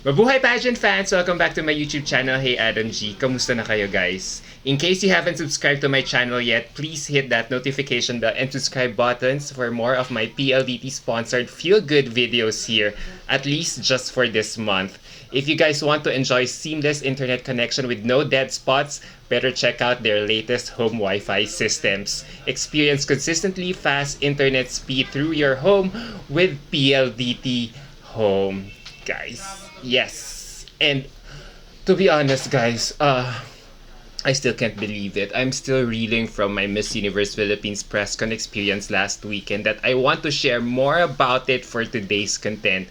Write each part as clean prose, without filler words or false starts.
Mabuhay pageant fans! Welcome back to my YouTube channel. Hey Adam G. Kamusta na kayo guys? In case you haven't subscribed to my channel yet, please hit that notification bell and subscribe buttons for more of my PLDT sponsored feel-good videos here, at least just for this month. If you guys want to enjoy seamless internet connection with no dead spots, better check out their latest home Wi-Fi systems. Experience consistently fast internet speed through your home with PLDT Home, guys. Yes. And to be honest, guys, I still can't believe it. I'm still reeling from my Miss Universe Philippines Presscon experience last weekend that I want to share more about it for today's content.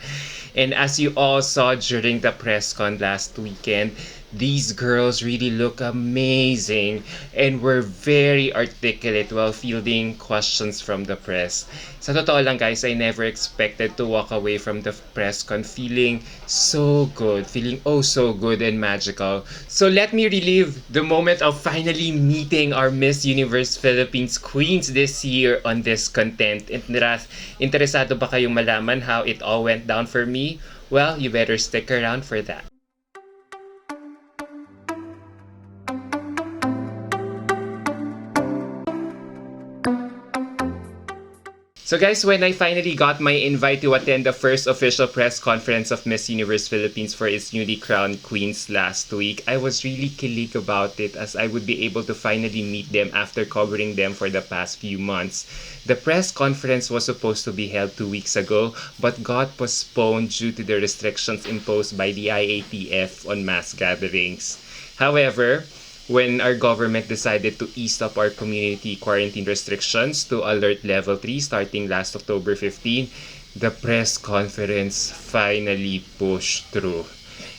And as you all saw during the Presscon last weekend, these girls really look amazing and were very articulate while fielding questions from the press. Sa totoo lang guys, I never expected to walk away from the Presscon feeling so good, feeling oh so good and magical. So let me relive the moment of finally meeting our Miss Universe Philippines queens this year on this content. Interesado ba kayong malaman how it all went down for me? Well, you better stick around for that. So guys, when I finally got my invite to attend the first official press conference of Miss Universe Philippines for its newly crowned queens last week, I was really kilig about it as I would be able to finally meet them after covering them for the past few months. The press conference was supposed to be held 2 weeks ago but got postponed due to the restrictions imposed by the IATF on mass gatherings. However, when our government decided to ease up our community quarantine restrictions to alert level 3 starting last October 15, the press conference finally pushed through.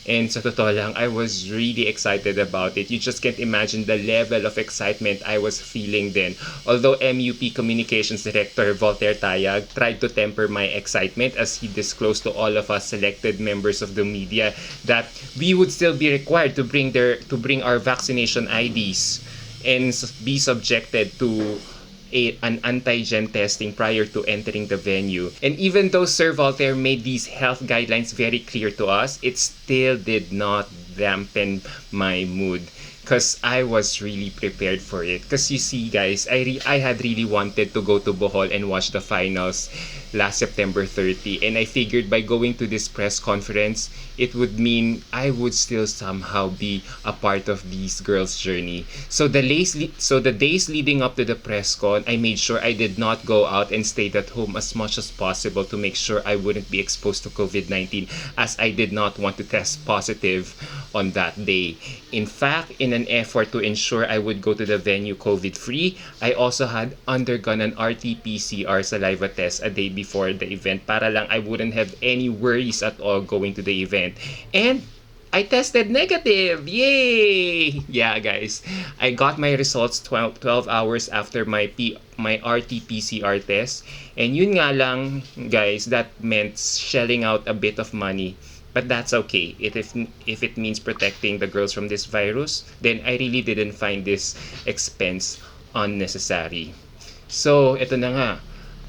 And sa totoo lang, I was really excited about it. You just can't imagine the level of excitement I was feeling then. Although MUP Communications Director Voltaire Tayag tried to temper my excitement as he disclosed to all of us selected members of the media that we would still be required to bring our vaccination IDs and be subjected to an antigen testing prior to entering the venue. And even though Sir Voltaire made these health guidelines very clear to us, it still did not dampen my mood because I was really prepared for it. Because you see guys, I had really wanted to go to Bohol and watch the finals last September 30, and I figured by going to this press conference, it would mean I would still somehow be a part of these girls' journey. So the days leading up to the press con, I made sure I did not go out and stayed at home as much as possible to make sure I wouldn't be exposed to COVID-19 as I did not want to test positive on that day. In fact, in an effort to ensure I would go to the venue COVID-free, I also had undergone an RT-PCR saliva test a day before the event para lang I wouldn't have any worries at all going to the event. And I tested negative! Yay! Yeah, guys. I got my results 12 hours after my RT-PCR test. And yun nga lang, guys, that meant shelling out a bit of money. But that's okay. If it means protecting the girls from this virus, then I really didn't find this expense unnecessary. So, ito na nga.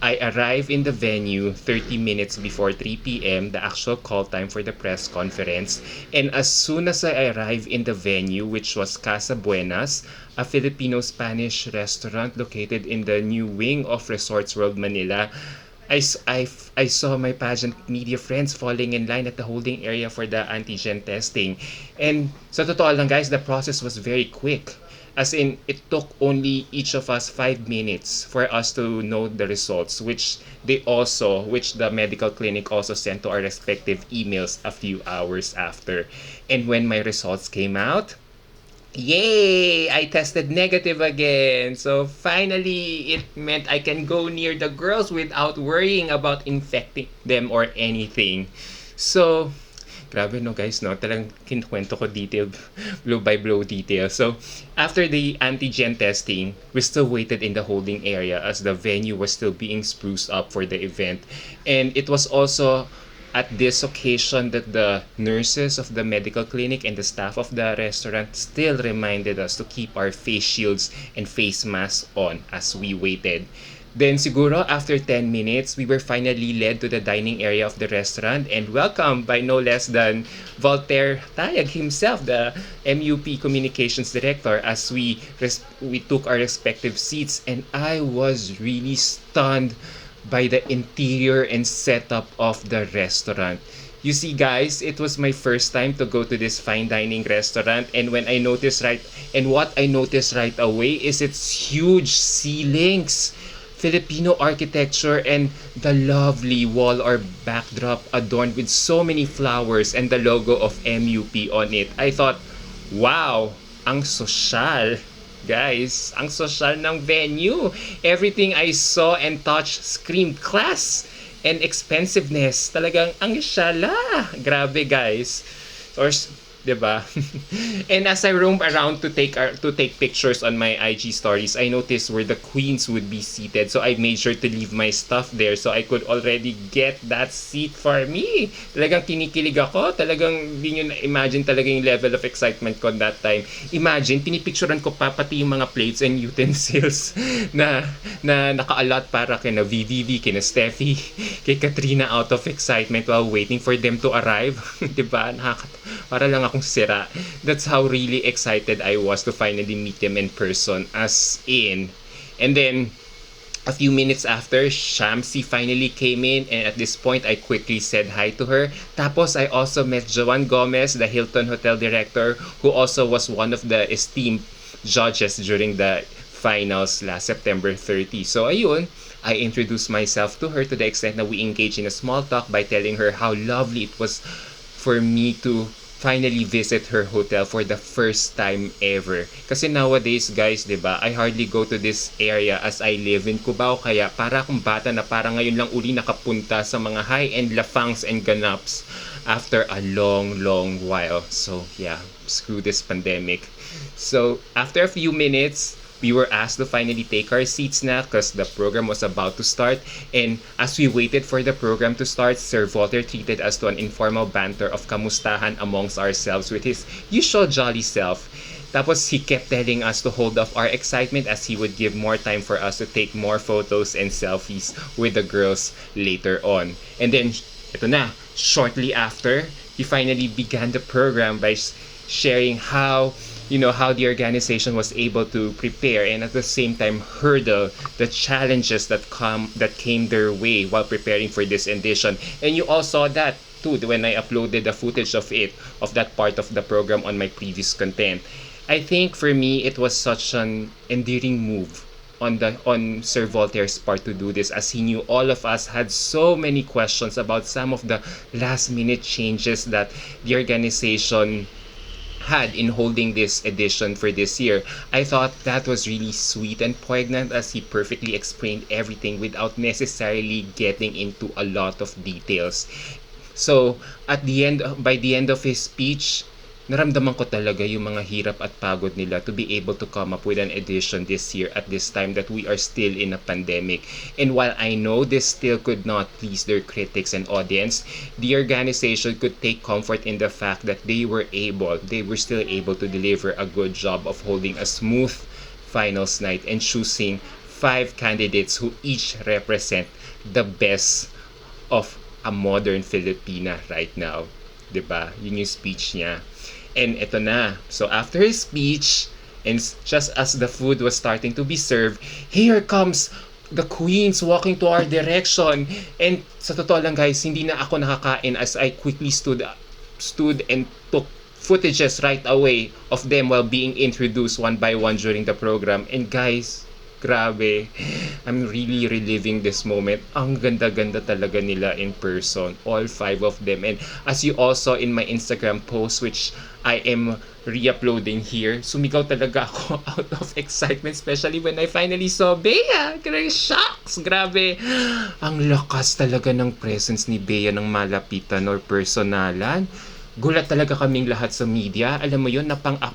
I arrived in the venue 30 minutes before 3 p.m., the actual call time for the press conference. And as soon as I arrived in the venue, which was Casa Buenas, a Filipino-Spanish restaurant located in the new wing of Resorts World Manila, I saw my pageant media friends falling in line at the holding area for the antigen testing. And sa totoo lang guys, the process was very quick. As in, it took only each of us 5 minutes for us to know the results, which the medical clinic also sent to our respective emails a few hours after. And when my results came out, yay! I tested negative again. So finally, it meant I can go near the girls without worrying about infecting them or anything. So, grabe no guys, no? Talagang kinukwento ko detail, blow by blow detail. So, after the antigen testing, we still waited in the holding area as the venue was still being spruced up for the event. And it was also at this occasion that the nurses of the medical clinic and the staff of the restaurant still reminded us to keep our face shields and face masks on as we waited. Then siguro after 10 minutes, we were finally led to the dining area of the restaurant and welcomed by no less than Voltaire Tayag himself, the MUP Communications Director, as we took our respective seats, and I was really stunned by the interior and setup of the restaurant. You see, guys, it was my first time to go to this fine dining restaurant, and what I noticed right away is its huge ceilings, Filipino architecture, and the lovely wall or backdrop adorned with so many flowers and the logo of MUP on it. I thought, wow, ang sosyal. Guys, ang sosyal ng venue. Everything I saw and touched screamed class and expensiveness. Talagang ang syala. Grabe, guys. Or, 'di ba? And as I roamed around to take pictures on my IG stories, I noticed where the queens would be seated. So I made sure to leave my stuff there so I could already get that seat for me. Talagang kinikilig ako. Talagang di nyo na-imagine talaga yung level of excitement ko that time. Imagine, pinipicturean ko pa pati yung mga plates and utensils na naka-allot para kina VVV, kina Steffi, kay Katrina out of excitement while waiting for them to arrive. 'Di ba? Para lang akong sira. That's how really excited I was to finally meet them in person, as in. And then, a few minutes after, Shamsi finally came in, and at this point, I quickly said hi to her. Tapos, I also met Joan Gomez, the Hilton Hotel director, who also was one of the esteemed judges during the finals last September 30. So, ayun, I introduced myself to her to the extent that we engaged in a small talk by telling her how lovely it was for me to finally visit her hotel for the first time ever. Kasi nowadays, guys, 'di ba? I hardly go to this area as I live in Cubao, kaya para akong bata na parang ngayon lang uli nakapunta sa mga high-end lafangs and ganaps after a long, long while. So, yeah, screw this pandemic. So, after a few minutes, we were asked to finally take our seats na because the program was about to start. And as we waited for the program to start, Sir Walter treated us to an informal banter of kamustahan amongst ourselves with his usual jolly self. Tapos he kept telling us to hold off our excitement as he would give more time for us to take more photos and selfies with the girls later on. And then, ito na, shortly after, he finally began the program by sharing how the organization was able to prepare and at the same time hurdle the challenges that came their way while preparing for this edition. And you all saw that too when I uploaded the footage of that part of the program on my previous content. I think for me it was such an endearing move on Sir Voltaire's part to do this, as he knew all of us had so many questions about some of the last minute changes that the organization had in holding this edition for this year. I thought that was really sweet and poignant as he perfectly explained everything without necessarily getting into a lot of details. So, by the end of his speech, naramdaman ko talaga yung mga hirap at pagod nila to be able to come up with an edition this year at this time that we are still in a pandemic. And while I know this still could not please their critics and audience, the organization could take comfort in the fact that they were still able to deliver a good job of holding a smooth finals night and choosing 5 candidates who each represent the best of a modern Filipina right now. 'Di ba? Yun yung speech niya. And eto na. So after his speech, and just as the food was starting to be served, here comes the queens walking to our direction. And sa totoo lang, guys, hindi na ako nakakain as I quickly stood and took footages right away of them while being introduced one by one during the program. And guys, grabe, I'm really reliving this moment. Ang ganda-ganda talaga nila in person, all 5 of them. And as you all saw in my Instagram post, which I am re-uploading here, sumigaw talaga ako out of excitement, especially when I finally saw Bea. Shocks! Grabe! Ang lakas talaga ng presence ni Bea ng malapitan or personalan. Gulat talaga kaming lahat sa media. Alam mo yun,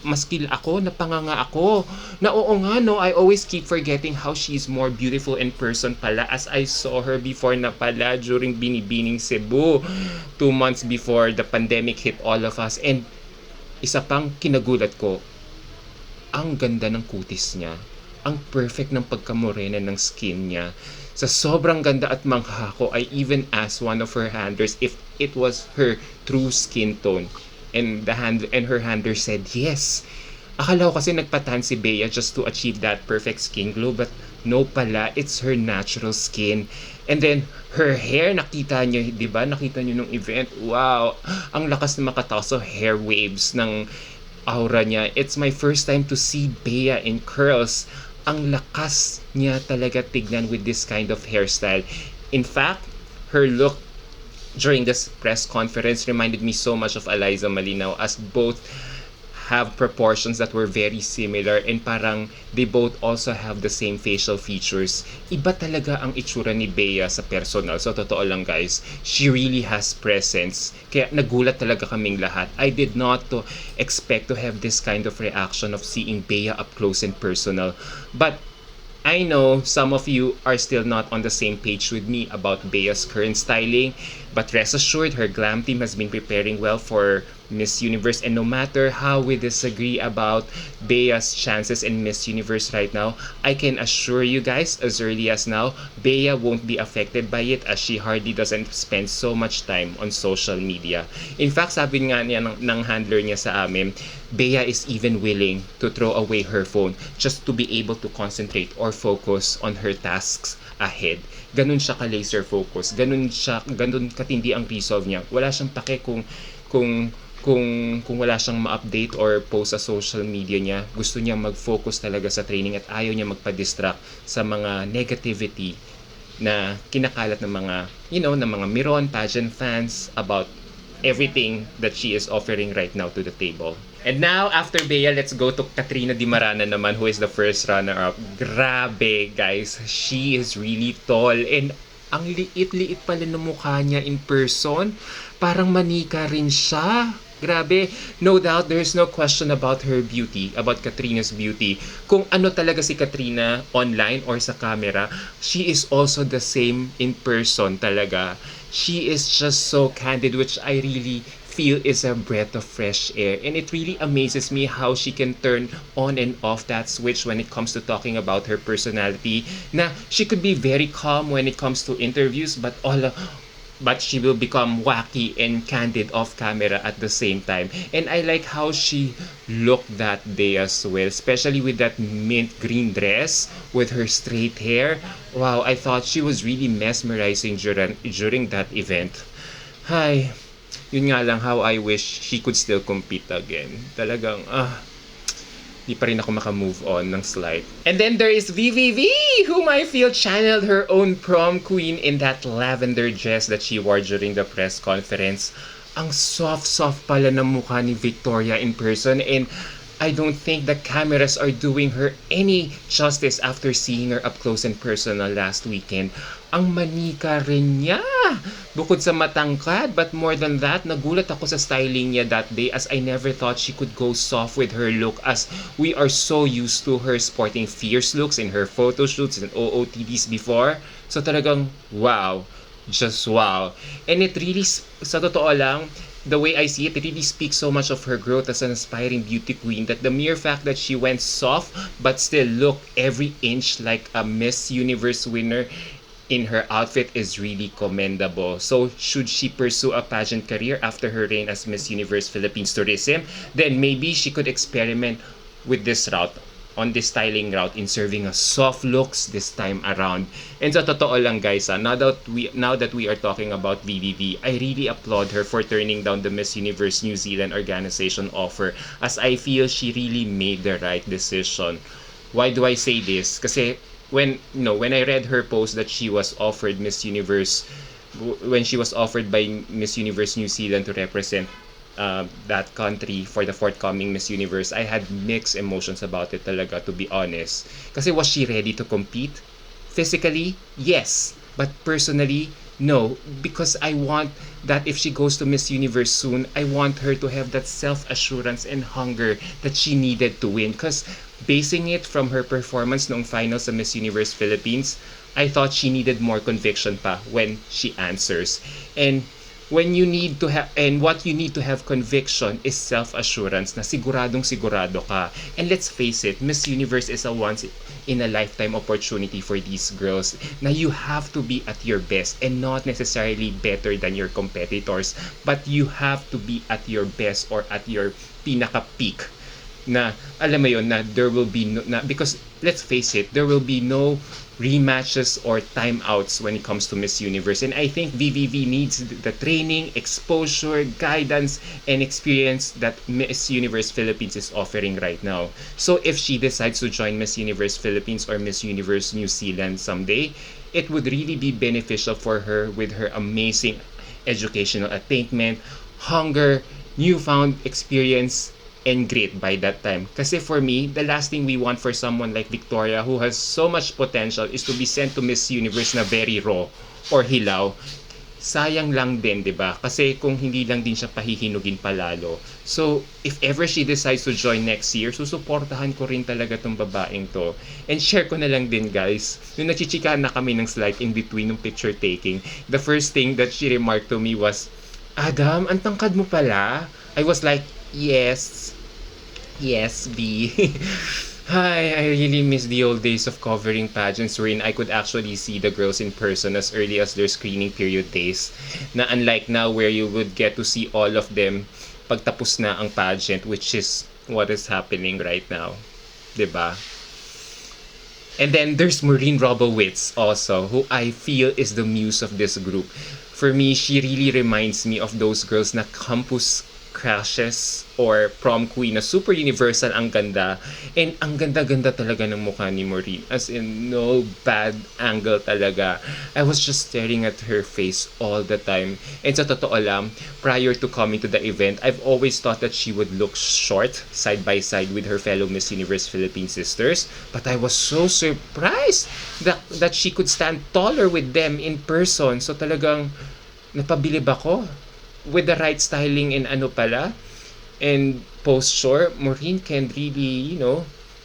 maskil ako, napanganga ako. Na oo nga, no, I always keep forgetting how she's more beautiful in person pala as I saw her before na pala during Binibining Cebu 2 months before the pandemic hit all of us. And isa pang kinagulat ko, ang ganda ng kutis niya. ang perfect ng pagkamorena ng skin niya. Sa sobrang ganda at mangha ko, I even asked one of her handlers if it was her true skin tone. And her handler said yes. Akala ko kasi nagpatan si Bea just to achieve that perfect skin glow, but no pala, it's her natural skin. And then, her hair, nakita niyo, di ba? Nakita niyo nung event. Wow! Ang lakas na makataso hair waves ng aura niya. It's my first time to see Bea in curls. Ang lakas niya talaga tignan with this kind of hairstyle. In fact, her look during this press conference reminded me so much of Eliza Malinaw, as both have proportions that were very similar, and parang they both also have the same facial features. Iba talaga ang itsura ni Bea sa personal. So, totoo lang guys, she really has presence. Kaya nagulat talaga kaming lahat. I did not expect to have this kind of reaction of seeing Bea up close and personal. But I know some of you are still not on the same page with me about Bea's current styling, but rest assured, her glam team has been preparing well for Miss Universe, and no matter how we disagree about Bea's chances in Miss Universe right now, I can assure you guys, as early as now, Bea won't be affected by it, as she hardly doesn't spend so much time on social media. In fact, sabi nga niya ng handler niya sa amin, Bea is even willing to throw away her phone just to be able to concentrate or focus on her tasks ahead. Ganun siya ka-laser focus. Ganun katindi ang resolve niya. Wala siyang pake kung wala siyang ma-update or post sa social media niya. Gusto niya mag-focus talaga sa training at ayaw niya magpa-distract sa mga negativity na kinakalat ng mga, ng mga Miron pageant fans about everything that she is offering right now to the table. And now, after Bea, let's go to Katrina Di Marana naman, who is the first runner-up. Grabe, guys. She is really tall. And ang liit-liit pala ng mukha niya in person. Parang manika rin siya. Grabe. No doubt, there's no question about her beauty, about Katrina's beauty. Kung ano talaga si Katrina online or sa camera, she is also the same in person talaga. She is just so candid, which I really feel is a breath of fresh air. And it really amazes me how she can turn on and off that switch when it comes to talking about her personality. Na she could be very calm when it comes to interviews, but she will become wacky and candid off camera at the same time. And I like how she looked that day as well, especially with that mint green dress with her straight hair. Wow, I thought she was really mesmerizing during that event. Hi. Yun nga lang, how I wish she could still compete again. Talagang, di pa rin ako makamove on ng slide. And then there is VVV, whom I feel channeled her own prom queen in that lavender dress that she wore during the press conference. Ang soft-soft pala ng mukha ni Victoria in person, and I don't think the cameras are doing her any justice after seeing her up close and personal last weekend. Ang manika rin niya! Bukod sa matangkad, but more than that, nagulat ako sa styling niya that day, as I never thought she could go soft with her look, as we are so used to her sporting fierce looks in her photo shoots and OOTDs before. So talagang wow. Just wow. And it really, sa totoo lang, the way I see it, it really speaks so much of her growth as an aspiring beauty queen, that the mere fact that she went soft but still looked every inch like a Miss Universe winner in her outfit is really commendable. So should she pursue a pageant career after her reign as Miss Universe Philippines Tourism, then maybe she could experiment with this route, on this styling route, in serving us soft looks this time around. And sa totoo lang guys, now that we are talking about VVV, I really applaud her for turning down the Miss Universe New Zealand organization offer, as I feel she really made the right decision. Why do I say this? Kasi when I read her post that she was offered Miss Universe, when she was offered by Miss Universe New Zealand to represent that country for the forthcoming Miss Universe, I had mixed emotions about it talaga, to be honest. Kasi was she ready to compete? Physically, yes. But personally, no. Because I want that if she goes to Miss Universe soon, I want her to have that self-assurance and hunger that she needed to win. Because basing it from her performance noong finals sa Miss Universe Philippines, I thought she needed more conviction pa when she answers. And when you need to have, and what you need to have conviction is self-assurance na siguradong sigurado ka. And let's face it, Miss Universe is a once in a lifetime opportunity for these girls na you have to be at your best and not necessarily better than your competitors, but you have to be at your best or at your pinaka peak, na alam mo yon, na there will be no, na, because let's face it, there will be no rematches or timeouts when it comes to Miss Universe. And I think VVV needs the training, exposure, guidance, and experience that Miss Universe Philippines is offering right now. So if she decides to join Miss Universe Philippines or Miss Universe New Zealand someday, it would really be beneficial for her with her amazing educational attainment, hunger, newfound experience, and great by that time. Kasi for me, the last thing we want for someone like Victoria who has so much potential is to be sent to Miss Universe na very raw or hilaw. Sayang lang din, 'di ba? Kasi kung hindi lang din siya pahihinugin palalo. So, if ever she decides to join next year, susuportahan ko rin talaga tong babaeng to. And share ko na lang din, guys. Nung nachichikahan na kami ng slide in between ng picture taking, the first thing that she remarked to me was, "Adam, ang tangkad mo pala." I was like, "Yes. Yes, B." Hi, I really miss the old days of covering pageants wherein I could actually see the girls in person as early as their screening period days. Na unlike now where you would get to see all of them pagtapos na ang pageant, which is what is happening right now. 'Di ba? And then there's Maureen Robowitz also, who I feel is the muse of this group. For me, she really reminds me of those girls na campus crushes or prom queen na super universal ang ganda. And ang ganda-ganda talaga ng mukha ni Maureen. As in, no bad angle talaga. I was just staring at her face all the time. And sa totoo lang, prior to coming to the event, I've always thought that she would look short side by side with her fellow Miss Universe Philippines sisters. But I was so surprised that she could stand taller with them in person. So talagang napabilib ako. With the right styling and ano pala, and posture, Maureen can really,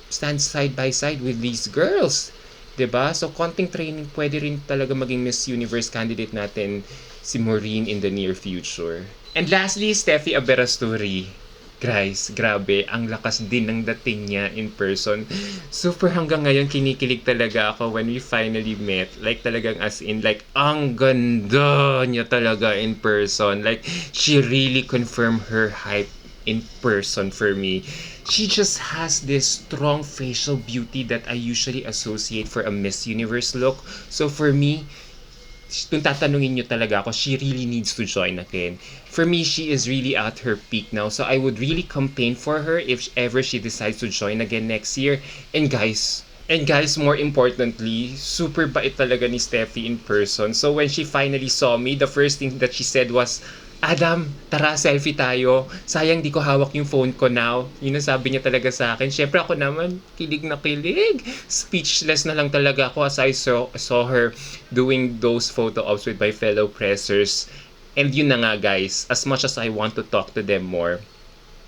stand side by side with these girls. 'Di ba? So, konting training, pwede rin talaga maging Miss Universe candidate natin si Maureen in the near future. And lastly, Steffi Aberasturi. Guys, grabe, ang lakas din ng dating niya in person. Super hanggang ngayon kinikilig talaga ako when we finally met. Like talagang as in, like, ang ganda niya talaga in person. Like, she really confirmed her hype in person for me. She just has this strong facial beauty that I usually associate for a Miss Universe look. So for me, kung tatanungin nyo talaga ako, she really needs to join again. For me, she is really at her peak now. So I would really campaign for her if ever she decides to join again next year. And guys, more importantly, super bait talaga ni Steffi in person. So when she finally saw me, the first thing that she said was, "Adam, tara, selfie tayo. Sayang di ko hawak yung phone ko now." Yun ang sabi niya talaga sa akin. Syempre ako naman, kilig na kilig. Speechless na lang talaga ako as I saw her doing those photo ops with my fellow pressers. And yun na nga, guys, as much as I want to talk to them more,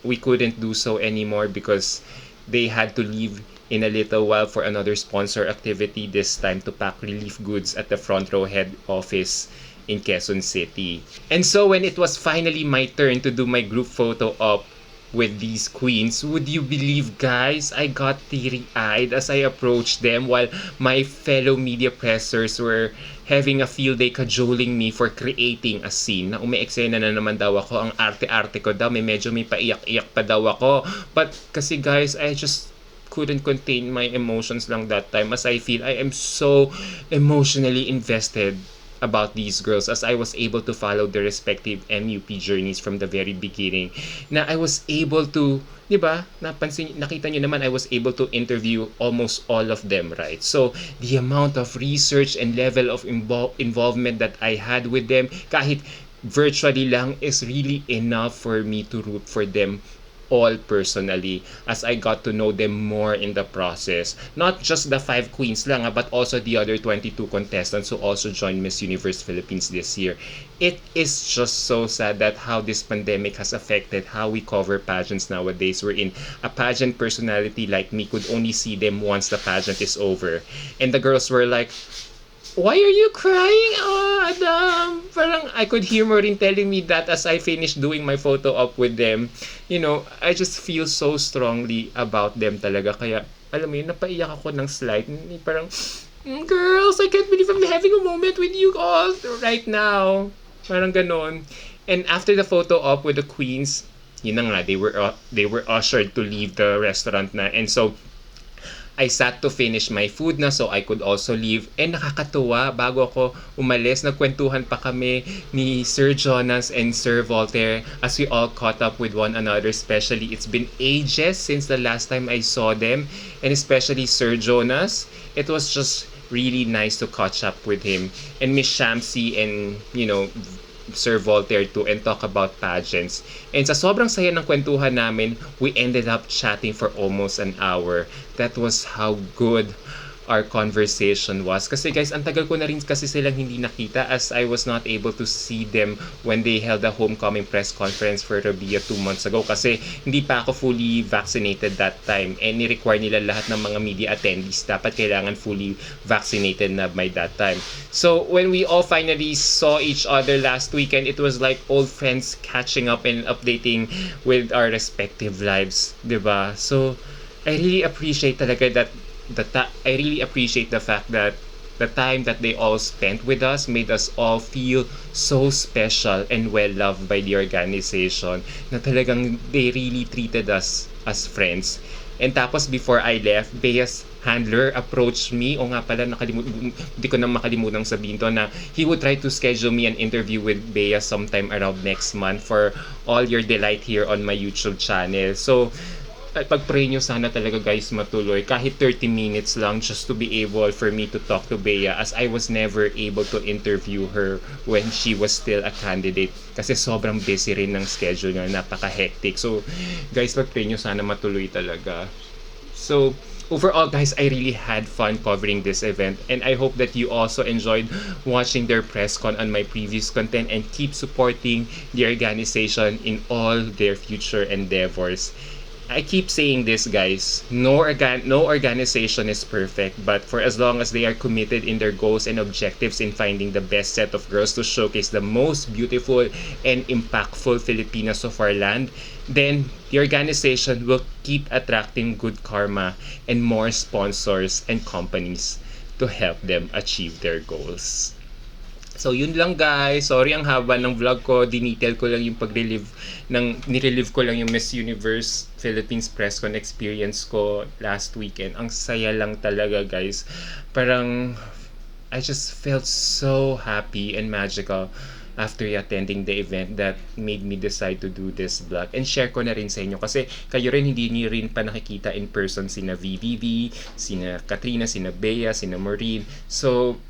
we couldn't do so anymore because they had to leave in a little while for another sponsor activity, this time to pack relief goods at the front row head office in Quezon City. And so when it was finally my turn to do my group photo op with these queens, would you believe, guys, I got teary-eyed as I approached them while my fellow media pressers were having a field day cajoling me for creating a scene. Na ume-eksena na naman daw ako, ang arte-arte ko daw, may paiyak-iyak pa daw ako. But kasi guys, I just couldn't contain my emotions lang that time as I feel I am so emotionally invested about these girls as I was able to follow their respective MUP journeys from the very beginning. Na I was able to, di ba, nakita nyo naman, I was able to interview almost all of them, right? So, the amount of research and level of involvement that I had with them, kahit virtually lang, is really enough for me to root for them all personally as I got to know them more in the process. Not just the 5 queens lang, but also the other 22 contestants who also joined Miss Universe Philippines this year. It is just so sad that how this pandemic has affected how we cover pageants nowadays, wherein a pageant personality like me could only see them once the pageant is over. And the girls were like, why are you crying, Adam? Parang I could hear Maureen telling me that as I finished doing my photo op with them. I just feel so strongly about them talaga. Kaya, alam mo yun, napaiyak ako ng slight. Parang, girls, I can't believe I'm having a moment with you all right now. Parang ganon. And after the photo op with the queens, yun na nga, they were ushered to leave the restaurant na. And so, I sat to finish my food na so I could also leave. And nakakatuwa, bago ako umalis, nagkwentuhan pa kami ni Sir Jonas and Sir Voltaire as we all caught up with one another. Especially, it's been ages since the last time I saw them. And especially Sir Jonas, it was just really nice to catch up with him. And Miss Shamsi and, Sir Voltaire too, and talk about pageants. And sa sobrang saya ng kwentuhan namin, we ended up chatting for almost an hour. That was how good our conversation was. Kasi guys, ang tagal ko na rin kasi silang hindi nakita as I was not able to see them when they held a homecoming press conference for Rabia 2 months ago. Kasi hindi pa ako fully vaccinated that time. And ni-require nila lahat ng mga media attendees. Dapat kailangan fully vaccinated na by that time. So, when we all finally saw each other last weekend, it was like old friends catching up and updating with our respective lives. Diba? So, I really appreciate talaga that I really appreciate the fact that the time that they all spent with us made us all feel so special and well loved by the organization, na talagang they really treated us as friends. And tapos before I left, Bea's handler approached me. O nga pala, hindi ko na makalimutang sabihin to, na he would try to schedule me an interview with Bea sometime around next month for all your delight here on my YouTube channel. So, pag-pray nyo sana talaga guys matuloy kahit 30 minutes lang, just to be able for me to talk to Bea, as I was never able to interview her when she was still a candidate kasi sobrang busy rin ng schedule niya, napaka-hectic. So guys, pag-pray nyo sana matuloy talaga. So overall guys, I really had fun covering this event, and I hope that you also enjoyed watching their Presscon on my previous content, and keep supporting the organization in all their future endeavors. I keep saying this, guys. No organization is perfect, but for as long as they are committed in their goals and objectives in finding the best set of girls to showcase the most beautiful and impactful Filipinas of our land, then the organization will keep attracting good karma and more sponsors and companies to help them achieve their goals. So yun lang guys, sorry ang haba ng vlog ko, dinetail ko lang yung nirelive ko lang yung Miss Universe Philippines Presscon experience ko last weekend. Ang saya lang talaga guys, parang I just felt so happy and magical after attending the event that made me decide to do this vlog. And share ko na rin sa inyo kasi kayo rin hindi niyo rin pa nakikita in person sina VVV, sina Katrina, sina Bea, sina Maureen. So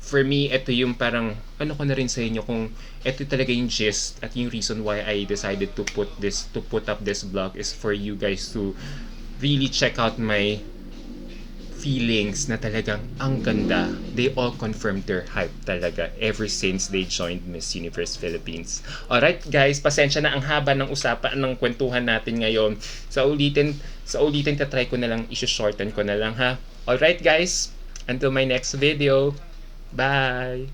for me, ito yung parang, ano ko na rin sa inyo, kung ito talaga yung gist at yung reason why I decided to put up this vlog is for you guys to really check out my feelings na talagang ang ganda. They all confirmed their hype talaga ever since they joined Miss Universe Philippines. Alright guys, pasensya na ang haba ng usapan ng kwentuhan natin ngayon. Sa ulitin, tatry ko na lang, isi-shorten ko na lang ha. Alright guys, until my next video. Bye!